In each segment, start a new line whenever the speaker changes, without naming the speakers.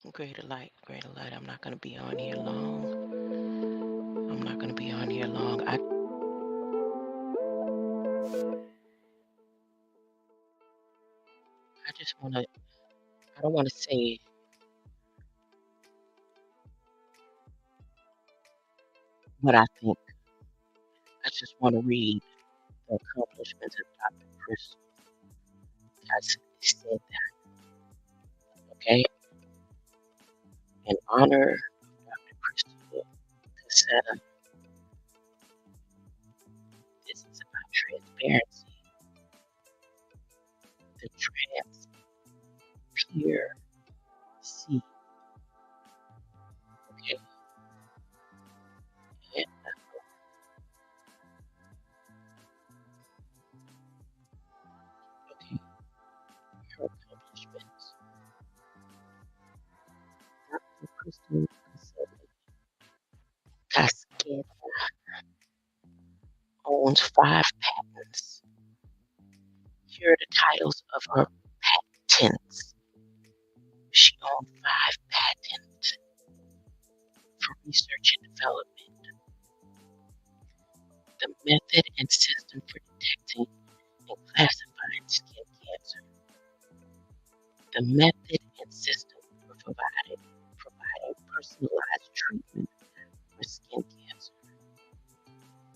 Greater light, greater light. I'm not going to be on here long. I'm not going to be on here long. I just want to, I don't want to say what I think. I just want to read the accomplishments of Dr. Chris has said that, okay? In honor of Dr. Crystal Cassetta, this is about transparency, the transparency, okay? And, okay, her accomplishments. Dr. Crystal Cassetta owns 5 patents. Here are the titles of her patents. She owns 5 patents for research and development. The method and system for detecting and classifying skin cancer. The method and system for providing personalized treatment for skin cancer.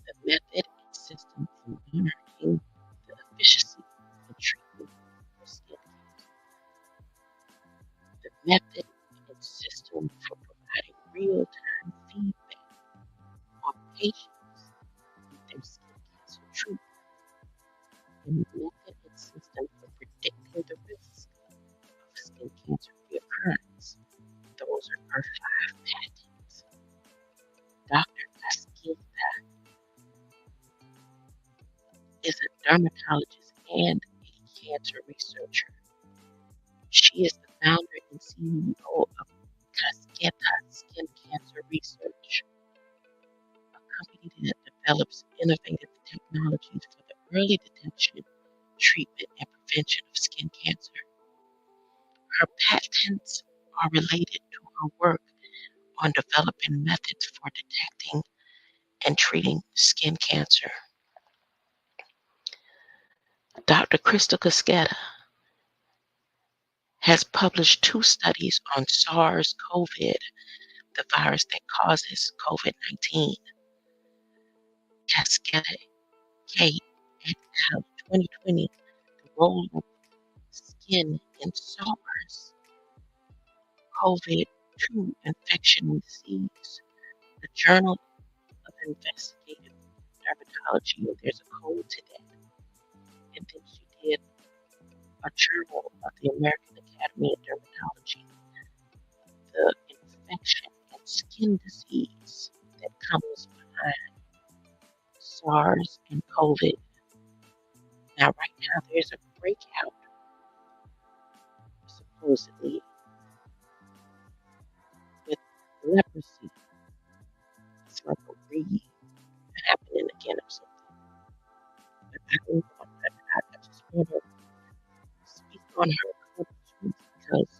The method and system for monitoring the efficacy of treatment for skin cancer. The method and system for providing real-time feedback on patients with their skin cancer treatment. And the method and system for predicting the risk of skin cancer reoccurrence. Those are her 5 patents. Dr. Caschetta is a dermatologist and a cancer researcher. She is the founder and CEO of CASCETTA Skin Cancer Research, a company that develops innovative technologies for the early detection, treatment, and prevention of skin cancer. Her patents are related to her work on developing methods for detecting and treating skin cancer. Dr. Crystal Caschetta has published 2 studies on SARS-CoV, the virus that causes COVID-19. Cascetta K et al. 2020, the role of skin in SARS-CoV-2 infection and disease. The Journal of Investigative Dermatology, and there's a code to that. And then she did a journal of the American Academy of Dermatology, the infection and skin disease that comes behind SARS and COVID. Now, right now, there's a breakout, supposedly, with leprosy. It's like a happening again or something. But I just want to speak on her accomplishments because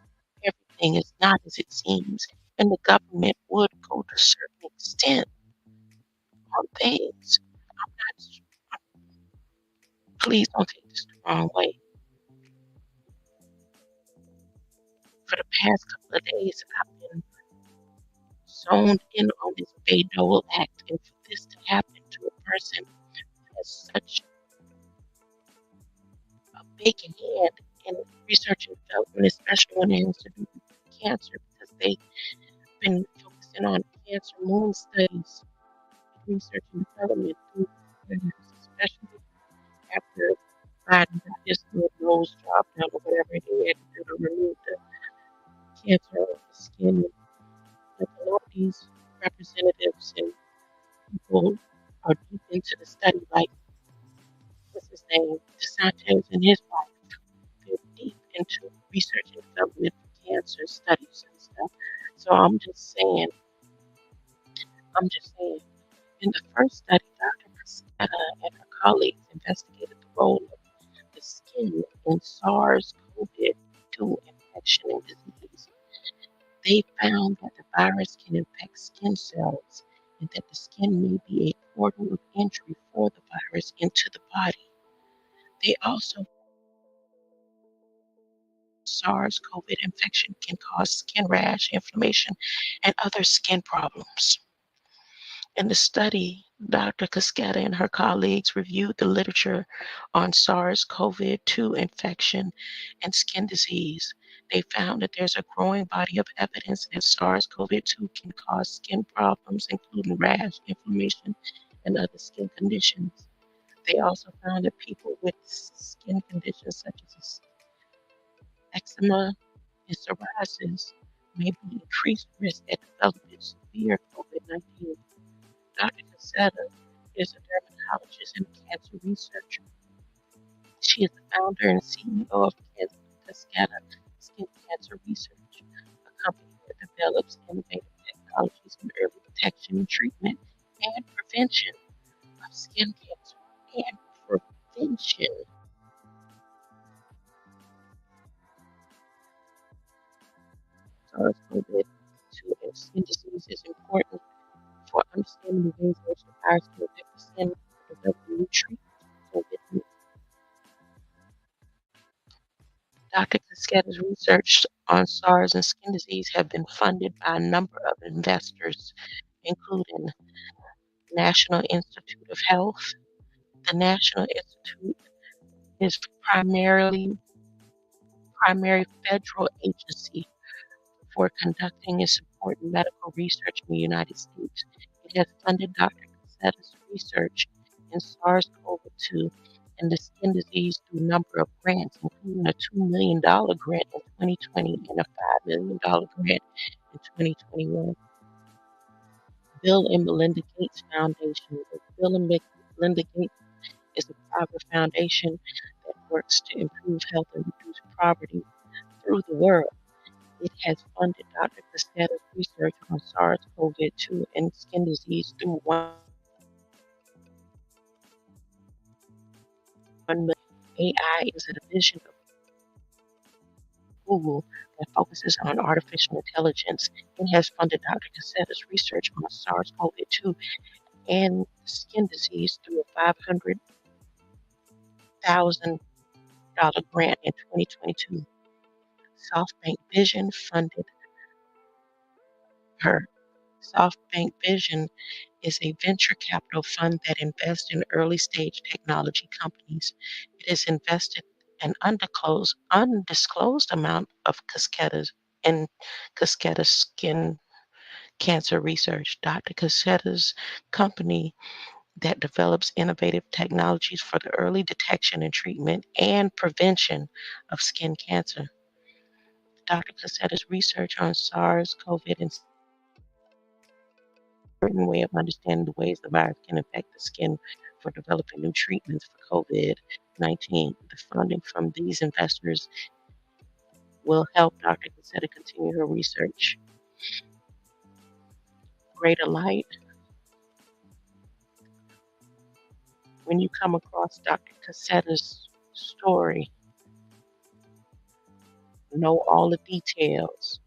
everything is not as it seems, and the government would go to a certain extent on things. I'm not, please don't take this the wrong way. For the past couple of days, I've been zoned in on this BAHY-DOLE Act, and for this to happen to a person who has such a big hand in research and development, especially when it has to do with cancer, because they've been focusing on cancer moon studies, research and development, especially after Biden got his little nose job done or whatever he had to do to remove the cancer of the skin. Like a lot of these representatives and people are deep into the study, like what's his name, DeSantis and his wife. They're deep into research and development for cancer studies and stuff. So I'm just saying, in the first study, Dr. Cassetta and her colleagues investigated the role of the skin in SARS-CoV-2 infection and disease. They found that the virus can infect skin cells and that the skin may be a portal of entry for the virus into the body. They also SARS-CoV infection can cause skin rash, inflammation, and other skin problems. In the study, Dr. Cascetta and her colleagues reviewed the literature on SARS-CoV-2 infection and skin disease. They found that there's a growing body of evidence that SARS-CoV-2 can cause skin problems, including rash, inflammation, and other skin conditions. They also found that people with skin conditions such as eczema and psoriasis may be increased risk at developing severe COVID-19. Dr. Cascetta is a dermatologist and cancer researcher. She is the founder and CEO of Cascetta Skin Cancer Research, a company that develops innovative technologies in early detection and treatment and prevention of skin cancer and prevention. SARS-CoV-2 and skin disease is important for understanding the ways in which the virus can affect the skin and developing new treatments for COVID. Dr. Cascetta's research on SARS and skin disease have been funded by a number of investors, including National Institute of Health. The National Institute is primary federal agency for conducting its important medical research in the United States. It has funded Dr. Cascetta's research in SARS-CoV-2 and the skin disease through a number of grants, including a $2 million grant in 2020 and a $5 million grant in 2021. Bill and Melinda Gates Foundation. The Bill and Melinda Gates is a private foundation that works to improve health and reduce poverty through the world. It has funded Dr. Cascetta's research on SARS-CoV-2 and skin disease through $1 million. AI is a division of Google that focuses on artificial intelligence and has funded Dr. Cascetta's research on SARS-CoV-2 and skin disease through a $500,000 grant in 2022. SoftBank Vision funded her. SoftBank Vision is a venture capital fund that invests in early stage technology companies. It has invested an undisclosed amount of Cascetta's skin cancer research. Dr. Cascetta's company that develops innovative technologies for the early detection and treatment and prevention of skin cancer. Dr. Cascetta's research on SARS-CoV and certain way of understanding the ways the virus can affect the skin for developing new treatments for COVID-19. The funding from these investors will help Dr. Cassetta continue her research. Greater light. When you come across Dr. Cassetta's story, know all the details.